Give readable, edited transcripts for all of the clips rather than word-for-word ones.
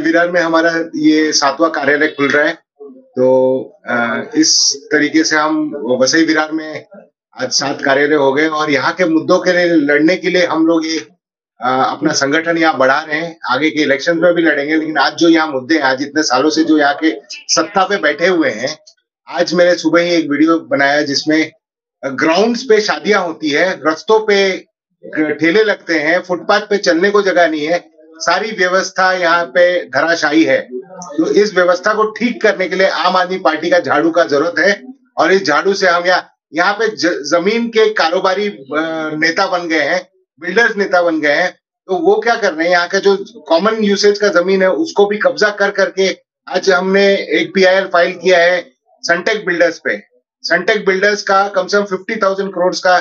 विरार में हमारा ये 7वां कार्यालय खुल रहा है। तो इस तरीके से हम वसई विरार में आज 7 कार्यालय हो गए और यहाँ के मुद्दों के लिए लड़ने के लिए हम लोग ये अपना संगठन यहाँ बढ़ा रहे हैं। आगे के इलेक्शन में भी लड़ेंगे, लेकिन आज जो यहाँ मुद्दे हैं, आज इतने सालों से जो यहाँ के सत्ता पे बैठे हुए हैं, आज मैंने सुबह ही एक वीडियो बनाया जिसमें ग्राउंड्स पे शादियां होती है, रस्तों पे ठेले लगते हैं, फुटपाथ पे चलने को जगह नहीं है, सारी व्यवस्था यहाँ पे धराशायी है। तो इस व्यवस्था को ठीक करने के लिए आम आदमी पार्टी का झाड़ू का जरूरत है और इस झाड़ू से हम यहाँ पे जमीन के कारोबारी नेता बन गए हैं, बिल्डर्स नेता बन गए हैं। तो वो क्या कर रहे हैं, यहाँ का जो कॉमन यूसेज का जमीन है उसको भी कब्जा कर करके आज हमने एक PIL फाइल किया है सनटेक बिल्डर्स पे। सनटेक बिल्डर्स का कम से कम 50,000 करोड़ का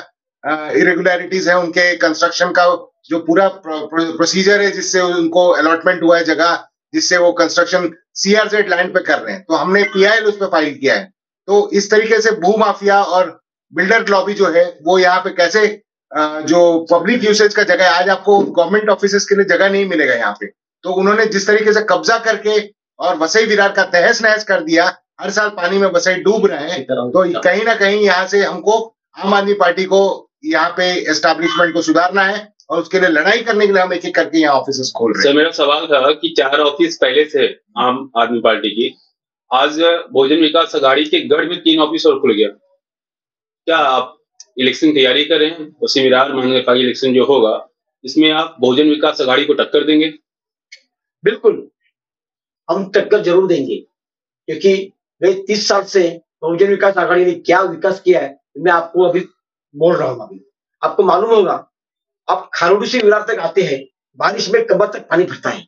इरेगुलरिटीज है उनके कंस्ट्रक्शन का, जो पूरा प्रोसीजर है जिससे उनको अलॉटमेंट हुआ है जगह, जिससे वो कंस्ट्रक्शन CRZ लैंड पे कर रहे हैं। तो हमने PIL उस पर फाइल किया है। तो इस तरीके से भू माफिया और बिल्डर लॉबी जो है वो यहाँ पे कैसे जो पब्लिक यूसेज का जगह है, आज आपको गवर्नमेंट ऑफिसेज के लिए जगह नहीं मिलेगा यहाँ पे। तो उन्होंने जिस तरीके से कब्जा करके और वसई विरार का तहस नहस कर दिया, हर साल पानी में वसई डूब रहे हैं। तो कहीं ना कहीं यहाँ से हमको आम आदमी पार्टी को यहाँ पे एस्टैब्लिशमेंट को सुधारना है और उसके लिए लड़ाई करने के लिए हम एक एक करके यहाँ ऑफिस खोल रहे हैं। सर, मेरा सवाल था कि 4 ऑफिस पहले से आम आदमी पार्टी की, आज बहुजन विकास अघाड़ी के गढ़ में 3 ऑफिस और खुल गया। क्या आप इलेक्शन तैयारी कर रहे हैं? वसई विरार महानगर पालिका इलेक्शन जो होगा इसमें आप बहुजन विकास अघाड़ी को टक्कर देंगे? बिल्कुल, हम टक्कर जरूर देंगे, क्योंकि वे 30 साल से बहुजन विकास अघाड़ी ने क्या विकास किया है मैं आपको अभी बोल रहा हूँ। अभी आपको मालूम होगा, आप खारोडी से विरार तक आते हैं, बारिश में कमर तक पानी भरता है।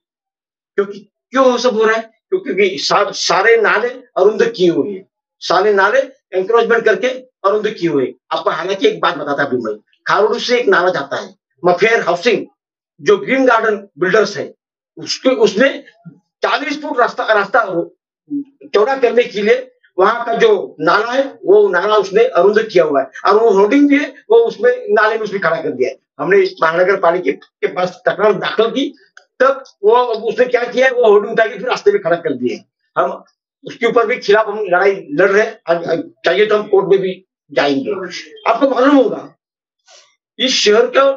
क्योंकि क्यों सब हो रहा है? क्योंकि सारे नाले अरुंद किए हुए हैं, सारे नाले एंक्रोचमेंट करके अरुंद किए हुए। आपको हालांकि एक बात बताता हूं मैं, खारोडी से एक नाला जाता है, मफेयर हाउसिंग जो ग्रीन गार्डन बिल्डर्स है उसने 40 फुट रास्ता चौड़ा करने के लिए वहां का जो नाला है वो नाला उसने अरुंद किया हुआ है और वो होर्डिंग भी है, वो उसमें नाले में उसमें खड़ा कर दिया है। हमने महानगर पालिका के पास तकरार दाखिल की, तब वो उसने क्या किया है, वो होर्डिंग उठा के फिर रास्ते में खड़ा कर दिए। हम उसके ऊपर भी खिलाफ हम लड़ाई लड़ रहे हैं, चाहिए तो हम कोर्ट में भी जाएंगे। आपको मालूम होगा, इस शहर का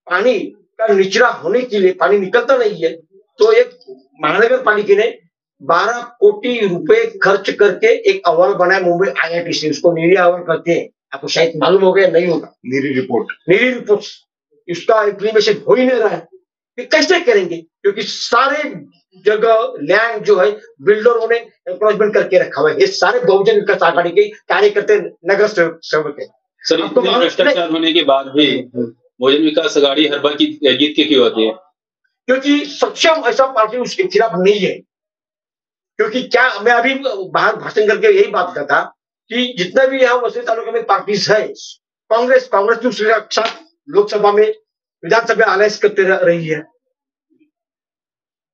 पानी का निचरा होने के लिए पानी निकलता नहीं है, तो एक महानगर पालिका ने 12 कोटी रुपए खर्च करके एक अहवाल बनाया मुंबई IIT से, उसको नीरी अहवाल कहते हैं। आपको शायद मालूम हो गया, नहीं होगा, नीरी रिपोर्ट। इसका इम्प्लीमेशन हो ही नहीं रहा है। ये कैसे करेंगे? क्योंकि सारे जगह लैंड जो है बिल्डरों ने एंक्रोचमेंट करके रखा हुआ है। ये सारे बहुजन विकास अघाड़ी के कार्यकर्ता नगर सेवक है। सर, इतने भ्रष्टाचार होने के बाद भी बहुजन विकास अघाड़ी हर बार की जीत के क्यों होती है? क्योंकि सक्षम ऐसा पार्टी उसके खिलाफ नहीं है। क्योंकि क्या, मैं अभी बाहर भाषण करके यही बात करता कि जितना भी यहाँ वसई तालुका में पार्टीज है, कांग्रेस भी उसके साथ लोकसभा में विधानसभा अलायंस करते रही है।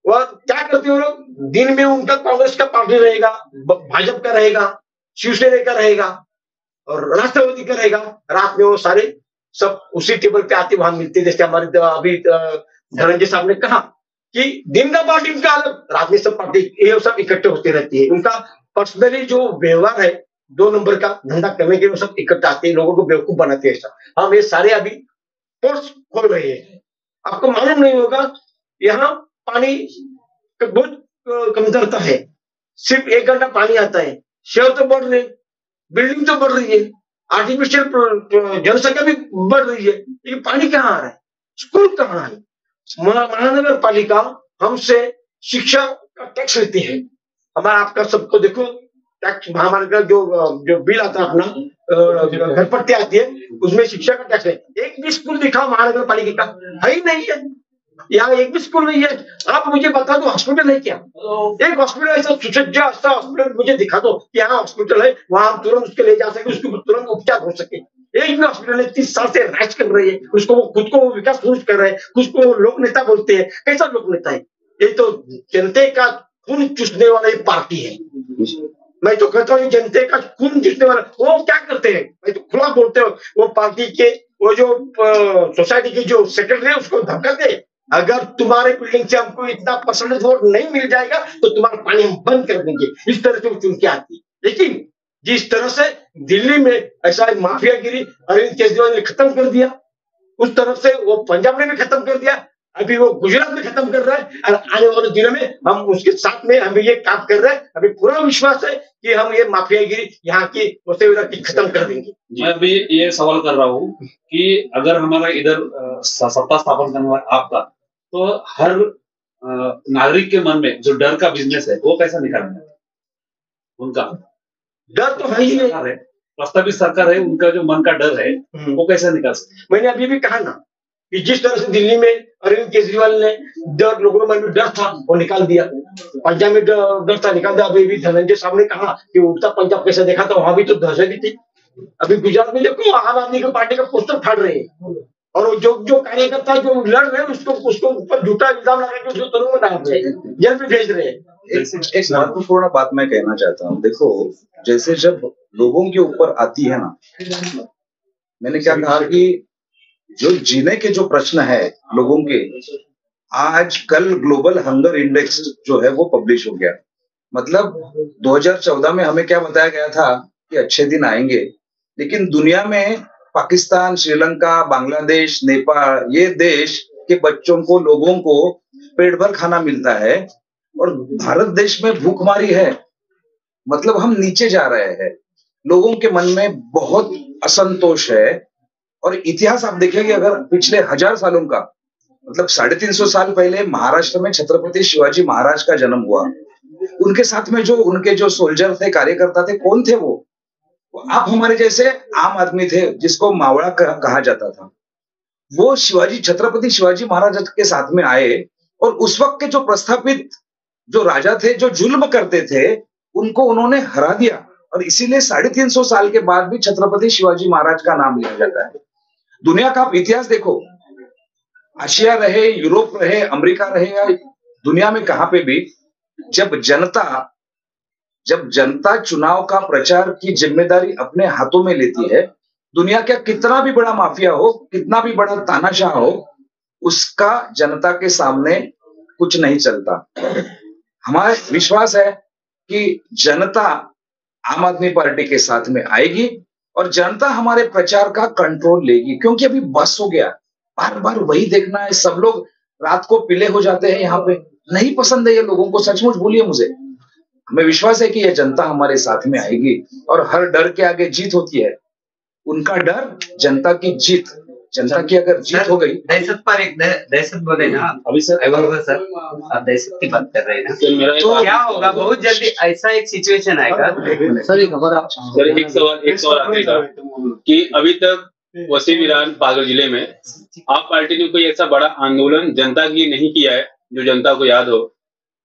वह क्या करते हो लोग, दिन में उनका कांग्रेस का पार्टी रहेगा, भाजपा का रहेगा, शिवसेना का रहेगा और राष्ट्रवादी का रहेगा। रात में वो सारे सब उसी टेबल पे आते वहां मिलते। जैसे हमारे अभी धनंजय साहब ने कहा कि दिन का पार्टी उनका अलग, रात में सब पार्टी ये सब इकट्ठे होते रहती है। उनका पर्सनली जो व्यवहार है, 2 नंबर का धंधा करने के लिए सब इकट्ठा आते हैं, लोगों को बेवकूफ बनाते हैं। हम ये सारे अभी कोर्स खोल रहे हैं। आपको मालूम नहीं होगा, यहाँ पानी बहुत कमतरता है, सिर्फ 1 घंटा पानी आता है। शहर तो बढ़ रहे, बिल्डिंग तो बढ़ रही है, आर्टिफिशियल जनसंख्या भी बढ़ रही है, लेकिन पानी कहाँ आ रहा है, स्कूल कहाँ है? महानगर पालिका हमसे शिक्षा का टैक्स लेती है। हमारा आपका सबको देखो टैक्स, महानगर जो बिल आता है अपना घर पट्टी आती है, उसमें शिक्षा का टैक्स है। एक भी स्कूल दिखाओ महानगर पालिका का, है ही नहीं है। यहाँ एक भी स्कूल नहीं है। आप मुझे बता दो हॉस्पिटल है क्या? एक हॉस्पिटल ऐसा सुसज्जा अच्छा हॉस्पिटल मुझे दिखा दो कि यहाँ हॉस्पिटल है, वहां हम तुरंत उसके ले जा सके, उसको तुरंत उपचार हो सके। एक भी हॉस्पिटल है 30 साल से राज कर रही है, उसको वो खुद को विकास पुरुष कर रहे हैं, खुद को लोक नेता बोलते हैं। कैसा लोक नेता है? ये तो जनता का खून चूसने वाला एक पार्टी है। मैं तो कहता हूँ जनता का खून चूसने वाला, वो क्या करते हैं, मैं तो खुला बोलते हो, वो पार्टी के वो जो सोसाइटी के जो सेक्रेटरी है उसको धमका दे, अगर तुम्हारे बिल्डिंग से हमको इतना परसेंटेज वोट नहीं मिल जाएगा तो तुम्हारा पानी हम बंद कर देंगे, इस तरह से वो चुन के आती। लेकिन जिस तरह से दिल्ली में ऐसा माफियागिरी अरविंद केजरीवाल ने खत्म कर दिया, उस तरफ से वो पंजाब ने भी खत्म कर दिया, अभी वो गुजरात में खत्म कर रहा है, और आने वाले दिनों में हम उसके साथ में हम ये काम कर रहे हैं। अभी पूरा विश्वास है कि हम ये माफियागिरी यहाँ की की खत्म कर देंगे। मैं अभी ये सवाल कर रहा हूँ कि अगर हमारा इधर सत्ता स्थापन करना है आपका, तो हर नागरिक के मन में जो डर का बिजनेस है वो कैसा निकालना है? उनका डर तो है ही है, प्रस्तावित सरकार है, उनका जो मन का डर है वो कैसे निकाल सकते? मैंने अभी भी कहा ना कि जिस तरह से दिल्ली में अरविंद केजरीवाल ने डर, लोगों के मन में डर था वो निकाल दिया, पंजाब में डर था निकाल दिया। अभी भी धनंजय साहब ने कहा कि उड़ता पंजाब कैसे देखा था, वहां भी तो दहशत ही थी। अभी गुजरात में देखो आम आदमी की पार्टी का पोस्टर फाड़ रहे हैं, और जो कार्यकर्ता जो लड़ रहे हैं उसको ऊपर झूठा इल्जाम लगा के उसको तुरंत डाल रहे हैं, जेल में भेज रहे हैं। एक महत्वपूर्ण बात मैं कहना चाहता हूँ। देखो, जैसे जब लोगों के ऊपर आती है ना, मैंने क्या कहा कि जो जीने के जो प्रश्न है लोगों के, आज कल ग्लोबल हंगर इंडेक्स जो है वो पब्लिश हो गया। मतलब 2014 में हमें क्या बताया गया था कि अच्छे दिन आएंगे, लेकिन दुनिया में पाकिस्तान, श्रीलंका, बांग्लादेश, नेपाल, ये देश के बच्चों को, लोगों को पेट भर खाना मिलता है, और भारत देश में भूखमरी है। मतलब हम नीचे जा रहे हैं, लोगों के मन में बहुत असंतोष है। और इतिहास आप देखेंगे, अगर पिछले 1000 सालों का, मतलब 350 साल पहले महाराष्ट्र में छत्रपति शिवाजी महाराज का जन्म हुआ, उनके साथ में जो उनके जो सोल्जर थे, कार्यकर्ता थे, कौन थे वो? आप हमारे जैसे आम आदमी थे, जिसको मावड़ा कहा जाता था। वो छत्रपति शिवाजी महाराज के साथ में आए, और उस वक्त के जो प्रस्थापित जो राजा थे, जो जुल्म करते थे, उनको उन्होंने हरा दिया। और इसीलिए 350 साल के बाद भी छत्रपति शिवाजी महाराज का नाम लिया जाता है। दुनिया का आप इतिहास देखो, एशिया रहे, यूरोप रहे, अमेरिका रहे, या दुनिया में कहां पे भी, जब जनता चुनाव का प्रचार की जिम्मेदारी अपने हाथों में लेती है, दुनिया का कितना भी बड़ा माफिया हो, कितना भी बड़ा तानाशाह हो, उसका जनता के सामने कुछ नहीं चलता। हमारा विश्वास है कि जनता आम आदमी पार्टी के साथ में आएगी, और जनता हमारे प्रचार का कंट्रोल लेगी, क्योंकि अभी बस हो गया, बार बार वही देखना है। सब लोग रात को पीले हो जाते हैं, यहाँ पे नहीं पसंद है ये लोगों को, सचमुच बोलिए मुझे। हमें विश्वास है कि ये जनता हमारे साथ में आएगी, और हर डर के आगे जीत होती है। उनका डर, जनता की जीत। जनता की अगर जीत हो गई, दहशत पर एक दहशत बोले ना अभी सर, सर आप दहशत की बात कर रहे हैं ना, तो क्या होगा? बहुत जल्दी ऐसा एक सिचुएशन आएगा। सर एक सवाल आखिरी का, कि अभी तक वसीम विरार पालघर जिले में आप पार्टी ने कोई ऐसा बड़ा आंदोलन जनता के लिए नहीं किया है जो जनता को याद हो,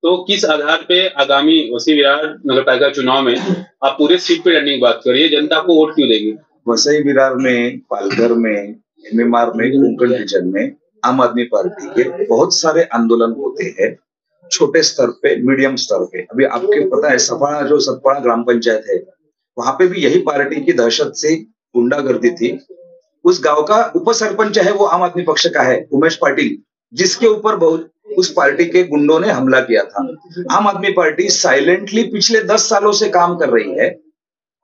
तो किस आधार पे आगामी वसीम विरार नगर पालिका चुनाव में आप पूरे सीट पे लड़ने की बात करिए, जनता को वोट क्यों देगी? वसई विरार में, पालघर में, एमएमआर में, कोंकण रीजन में आम आदमी पार्टी के बहुत सारे आंदोलन होते हैं, छोटे स्तर पे, मीडियम स्तर पे। अभी आपको पता है सतपाड़ा ग्राम पंचायत है, वहां पे भी यही पार्टी की दहशत से गुंडागर्दी थी। उस गांव का उप सरपंच है वो आम आदमी पक्ष का है, उमेश पाटिल, जिसके ऊपर उस पार्टी के गुंडों ने हमला किया था। आम आदमी पार्टी साइलेंटली पिछले 10 सालों से काम कर रही है,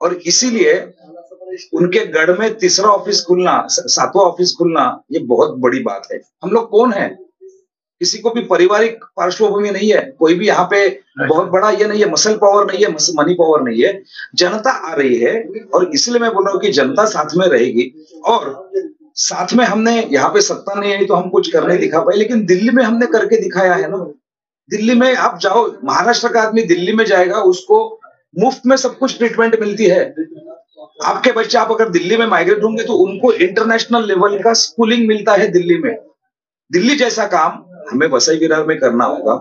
और इसीलिए उनके गढ़ में 3रा ऑफिस खुलना, 7वां ऑफिस खुलना, ये बहुत बड़ी बात है। हम लोग कौन है? किसी को भी पारिवारिक पार्श्वभूमि नहीं है, कोई भी यहाँ पे बहुत बड़ा ये नहीं है, मसल पावर नहीं है, मनी पावर नहीं है। जनता आ रही है, और इसलिए मैं बोल रहा हूँ कि जनता साथ में रहेगी। और साथ में हमने, यहाँ पे सत्ता नहीं आई तो हम कुछ कर नहीं दिखा पाए, लेकिन दिल्ली में हमने करके दिखाया है ना। दिल्ली में आप जाओ, महाराष्ट्र का आदमी दिल्ली में जाएगा, उसको मुफ्त में सब कुछ ट्रीटमेंट मिलती है। आपके बच्चे, आप अगर दिल्ली में माइग्रेट होंगे तो उनको इंटरनेशनल लेवल का स्कूलिंग मिलता है दिल्ली में। दिल्ली जैसा काम हमें वसई विरार में करना होगा।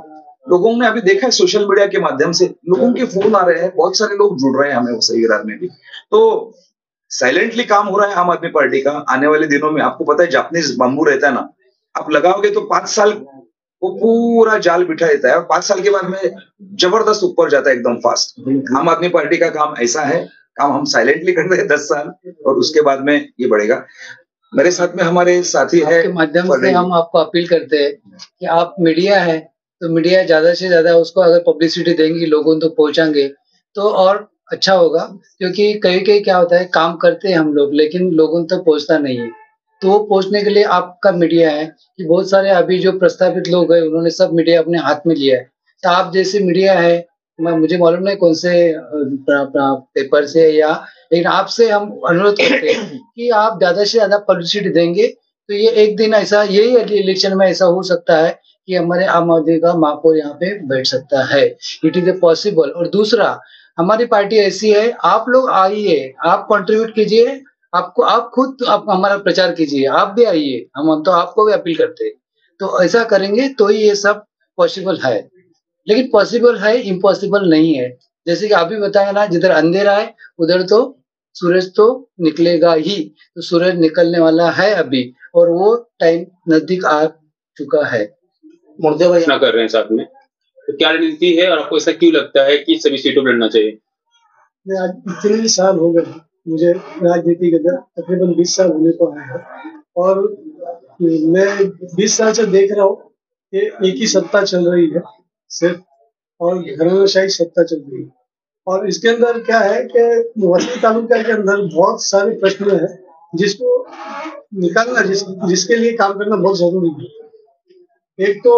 लोगों ने अभी देखा है सोशल मीडिया के माध्यम से, लोगों के फोन आ रहे हैं, बहुत सारे लोग जुड़ रहे हैं हमें वसई विरार में भी। तो साइलेंटली काम हो रहा है आम आदमी पार्टी का। आने वाले दिनों में आपको पता है, जापानीज बाम्बू रहता है ना, आप लगाओगे तो 5 साल वो पूरा जाल बिठा देता है, और 5 साल के बाद में जबरदस्त ऊपर जाता है एकदम फास्ट। आम आदमी पार्टी का काम ऐसा है, काम हम साइलेंटली कर रहे हैं 10 साल, और उसके बाद में ये बढ़ेगा। मेरे साथ में हमारे साथी है। आपके माध्यम से हम आपको अपील करते हैं कि आप मीडिया है तो मीडिया ज्यादा से ज्यादा उसको अगर पब्लिसिटी देंगी, लोगों तक पहुंचाएंगे तो और अच्छा होगा। क्योंकि कहीं कहीं क्या होता है, काम करते हैं हम लोग लेकिन लोगों तक पहुंचता नहीं है। तो वो पहुंचने के लिए आपका मीडिया है कि बहुत सारे अभी जो प्रस्तावित लोग हैं उन्होंने सब मीडिया अपने हाथ में लिया है। तो आप जैसे मीडिया है, मुझे मालूम नहीं कौन से पेपर से या, लेकिन आपसे हम अनुरोध करते हैं कि आप ज्यादा से ज्यादा पब्लिसिटी देंगे तो ये एक दिन ऐसा, यही इलेक्शन में ऐसा हो सकता है कि हमारे आम आदमी का महापौर यहाँ पे बैठ सकता है। It is a possible. और दूसरा, हमारी पार्टी ऐसी है, आप लोग आइए, आप कंट्रीब्यूट कीजिए, आपको आप खुद आप हमारा प्रचार कीजिए, आप भी आइए, हम तो आपको भी अपील करते हैं। तो ऐसा करेंगे तो ही ये सब पॉसिबल है। लेकिन पॉसिबल है, इम्पॉसिबल नहीं है। जैसे कि आप भी बताया ना, जिधर अंधेरा है उधर तो सूरज तो निकलेगा ही। तो सूरज निकलने वाला है अभी, और वो टाइम नजदीक आ चुका है। मुर्दे घोषणा कर रहे हैं साथ में, तो क्या रणनीति है और आपको ऐसा क्यों लगता है कि सभी सीटों पर लड़ना चाहिए? आज इतने साल हो गए मुझे राजनीति के अंदर, तकरीबन 20 साल होने को आए हैं, और मैं 20 साल से देख रहा हूँ कि एक ही सत्ता चल रही है सिर्फ, और घरानाशाही सत्ता चल रही है। और इसके अंदर क्या है कि वसई तालुका के अंदर बहुत सारे प्रश्न हैं जिसको निकालना, जिसके लिए काम करना बहुत जरूरी है। एक तो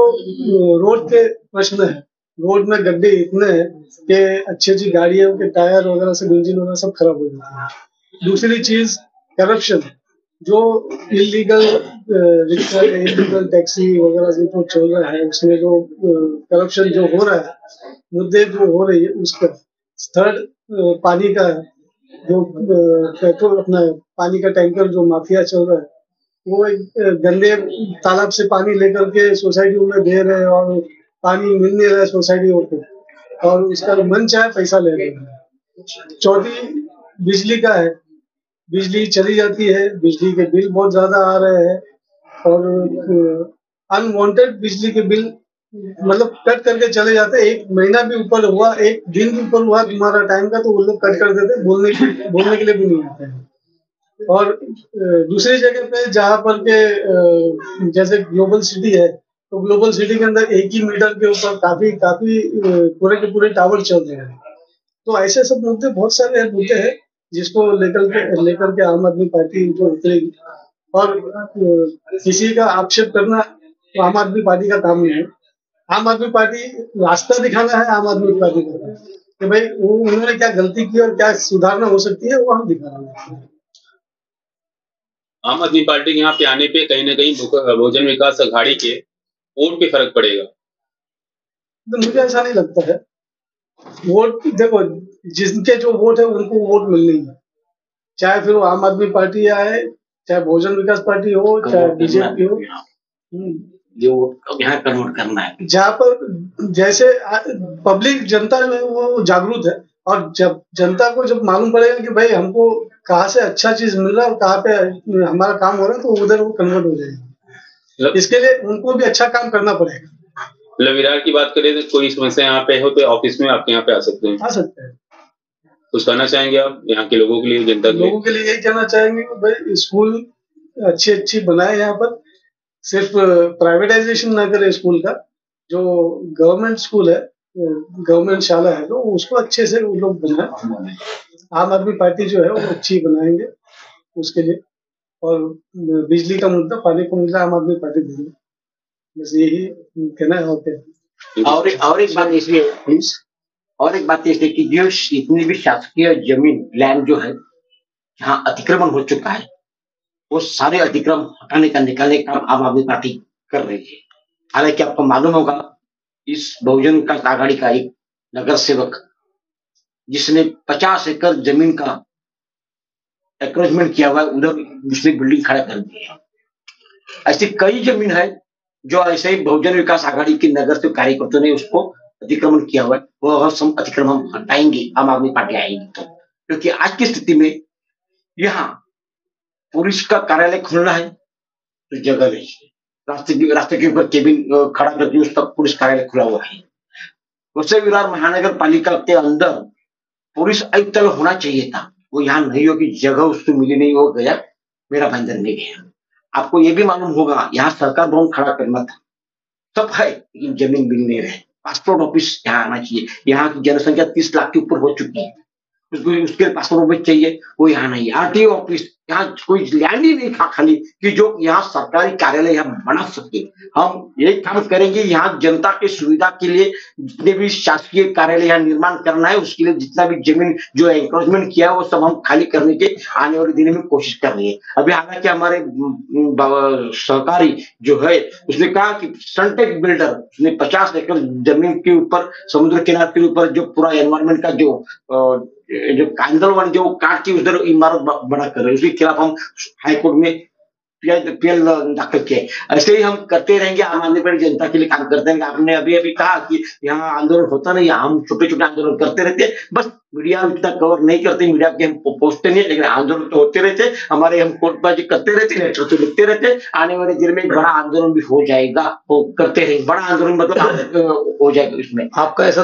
रोड के प्रश्न है, रोड में गड्ढे इतने हैं कि अच्छी अच्छी गाड़ियों के टायर वगैरह सब, इंजन वगैरह सब खराब हो जाते हैं। दूसरी चीज करप्शन, जो इलीगल रिक्शा, इलीगल टैक्सी वगैरह जो चल रहा है, उसमें जो करप्शन जो हो रहा है, मुद्दे जो हो रही है उसका। थर्ड, पानी का जो पेट्रोल, अपना पानी का टैंकर जो माफिया चल रहा है, वो एक गंदे तालाब से पानी लेकर के सोसाइटियों में दे रहे हैं और पानी मिल नहीं रहा है सोसाइटियों को, और उसका मन चाहे पैसा ले रहे हैं। चौथी, बिजली का है, बिजली चली जाती है, बिजली के बिल बहुत ज्यादा आ रहे हैं, और अनवांटेड बिजली के बिल मतलब कट करके चले जाते हैं। एक महीना भी ऊपर हुआ, एक दिन भी ऊपर हुआ तुम्हारा टाइम का, तो वो लोग कट कर देते, बोलने के लिए भी नहीं आते हैं। और दूसरी जगह पे जहाँ पर के जैसे ग्लोबल सिटी है, तो ग्लोबल सिटी के अंदर एक ही मीटर के ऊपर काफी पूरे के पूरे टावर चल रहे हैं। तो ऐसे सब मुद्दे बहुत सारे मुद्दे हैं जिसको लेकर के आम आदमी पार्टी जो उतरेगी। और किसी का आक्षेप करना तो आम आदमी पार्टी का काम नहीं है। आम आदमी पार्टी रास्ता दिखाना है, आम आदमी पार्टी का कि भाई वो उन्होंने क्या गलती की और क्या सुधारना हो सकती है, वो हम दिखा रहे हैं। आम आदमी पार्टी के यहाँ पे आने पे कहीं ना कहीं बहुजन विकास अघाड़ी के वोट पे फर्क पड़ेगा? तो मुझे ऐसा नहीं लगता है। वोट देखो, जिनके जो वोट है उनको वोट मिलनी है, चाहे फिर वो आम आदमी पार्टी आए, चाहे बहुजन विकास पार्टी हो, चाहे बीजेपी हो। जो यहाँ कन्वर्ट करना है, जहाँ पर जैसे पब्लिक जनता में वो जागरूक है, और जब जनता को जब मालूम पड़ेगा कि भाई हमको कहाँ से अच्छा चीज मिल रहा है और कहाँ पे हमारा काम हो रहा है, तो उधर वो कन्वर्ट हो जाएगा। इसके लिए उनको भी अच्छा काम करना पड़ेगा। विरार की बात करें तो कोई समस्या यहाँ पे हो तो ऑफिस में आपके यहाँ पे आ सकते हैं? आ सकते हैं। कुछ कहना चाहेंगे आप यहाँ के लोगों के लिए, जनता के लोगों के लिए यही कहना चाहेंगे कि भाई स्कूल अच्छी बनाए, यहाँ पर सिर्फ प्राइवेटाइजेशन ना करे स्कूल का। जो गवर्नमेंट स्कूल है, गवर्नमेंट शाला है, तो उसको अच्छे से वो लोग बनाए। आम आदमी पार्टी जो है वो अच्छी बनाएंगे उसके लिए। और बिजली का मुद्दा, पानी का मुद्दा आम आदमी पार्टी देंगे, बस यही कहना है। और एक बात इसलिए प्लीज, और एक बात इसलिए कि जो इतनी भी शासकीय जमीन लैंड जो है जहाँ अतिक्रमण हो चुका है, वो सारे अतिक्रमण हटाने का, निकालने का काम आम आदमी पार्टी कर रही है। हालांकि आपको मालूम होगा, इस बहुजन विकास आघाड़ी का एक नगर सेवक जिसने 50 एकड़ जमीन का एक्रोचमेंट किया हुआ है, उधर दूसरी बिल्डिंग खड़ा कर दी है। ऐसी कई जमीन है जो ऐसे ही बहुजन विकास आघाड़ी के नगर से कार्यकर्ताओं ने उसको अतिक्रमण किया हुआ है। वो अतिक्रमण हटाएंगे, आम आदमी पार्टी आएगी तो। क्योंकि आज की स्थिति में यहाँ पुलिस का कार्यालय खोलना है तो जगह नहीं है, रास्ते के ऊपर केबिन खड़ा करके उसका पुलिस कार्यालय खुला हुआ है। वसई विरार महानगर पालिका के अंदर पुलिस आयुक्त होना चाहिए था, वो यहाँ नहीं हो कि जगह उसको मिली नहीं, हो गया मेरा भाई अंदर नहीं गया। आपको ये भी मालूम होगा यहाँ सरकार भवन खड़ा करना था, सब है लेकिन जमीन मिल नहीं रहे। पासपोर्ट ऑफिस यहाँ आना चाहिए, यहाँ की जनसंख्या 30 लाख के ऊपर हो चुकी है, उसके पासपोर्ट ऑफिस चाहिए, वो यहाँ नहीं है। आरटीओ ऑफिस, यहाँ कोई लैंड ही नहीं था खाली कि जो यहाँ सरकारी कार्यालय यहाँ बना सके। हम यही काम करेंगे, यहाँ जनता की सुविधा के लिए जितने भी शासकीय कार्यालय यहाँ निर्माण करना है, उसके लिए जितना भी जमीन जो एंक्रोचमेंट किया है वो सब हम खाली करने के आने वाले दिनों में कोशिश कर रही है। अभी हालांकि हमारे सहकारी जो है उसने कहा कि सनटेक बिल्डर उसने 50 एकड़ जमीन के ऊपर समुद्र किनारे के ऊपर जो पूरा एनवायरमेंट का जो कांदल वाली जो काट के उधर इमारत बना कर रहे, उसके खिलाफ हम हाईकोर्ट में पीएल दाखिल किए। ऐसे ही हम करते रहेंगे, आम आदमी पार्टी जनता के लिए काम करते रहेंगे। आपने अभी कहा कि यहाँ आंदोलन होता नहीं, हम छोटे छोटे आंदोलन करते रहते हैं, बस मीडिया इतना कवर नहीं करते, मीडिया के हम पोस्टते नहीं, लेकिन आंदोलन तो होते रहते हमारे, हम कोर्टबाजी करते रहते, लेटर तो लिखते रहते। आने वाले दिन में एक बड़ा आंदोलन भी हो जाएगा, वो करते रहेंगे, बड़ा आंदोलन मतलब हो जाएगा। इसमें आपका ऐसा